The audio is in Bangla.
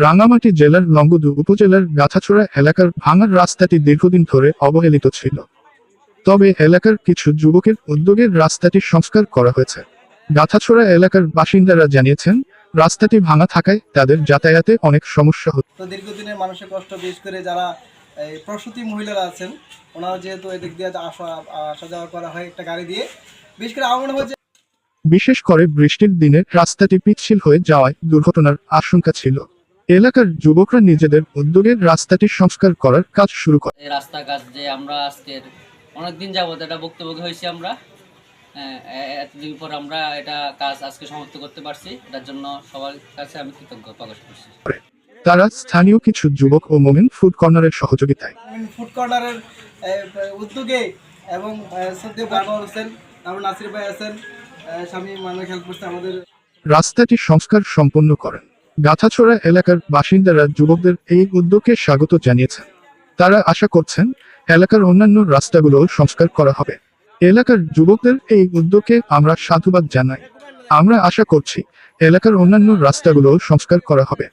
রাঙ্গামাটি জেলার নংগুদু উপজেলার গাছাছড়া এলাকার ভাঙার রাস্তাটি দীর্ঘদিন ধরে অবহেলিত ছিল। তবে এলাকার কিছু যুবকের উদ্যোগে রাস্তাটি সংস্কার করা হয়েছে। গাছাছড়া এলাকার বাসিন্দারা জানিয়েছেন, রাস্তাটি ভাঙা থাকায় তাদের যাতায়াতে অনেক সমস্যা হচ্ছে। তো দীর্ঘদিনের মানুষের কষ্ট, বিশেষ করে যারা এই প্রসূতি মহিলারা আছেন, ওনারা যেহেতু এদিক দিয়ে আসা যাওয়া করা হয় একটা গাড়ি দিয়ে, বিশেষ করে আমার মনে হয় যে বিশেষ করে বৃষ্টির দিনে রাস্তাটি পিচ্ছিল হয়ে যাওয়ায় দুর্ঘটনার আশঙ্কা ছিল। এলাকার যুবকরা নিজেদের উদ্যোগে রাস্তাটি সংস্কার করার কাজ শুরু করে। এই রাস্তা কাজ যে আমরা আজকের অনেকদিন যাবত এটা ভুক্তভোগী হয়েছি আমরা, এতদিন পর আমরা এটা কাজ আজকে সমাপ্ত করতে পারছি। এটার জন্য সবার কাছে আমি কৃতজ্ঞ প্রকাশ করছি। তারা স্থানীয় কিছু যুবক ও মোমেন ফুড কর্নারের সহযোগিতায় ফুড কর্নারের উদ্যোগে এবং সদ্য বানোয়ার হোসেন, আমরা নাসির ভাই আছেন, স্বামী মানুষ হেল্প করছে আমাদের। রাস্তাটি সংস্কার সম্পন্ন করেন। গাছাছড়া এলাকার বাসিন্দারা যুবকদের এই উদ্যোগকে স্বাগত জানিয়েছেন। তারা আশা করছেন এলাকার অন্যান্য রাস্তাগুলোও সংস্কার করা হবে। এলাকার যুবকদের এই উদ্যোগকে আমরা সাধুবাদ জানাই। আমরা আশা করছি এলাকার অন্যান্য রাস্তাগুলোও সংস্কার করা হবে।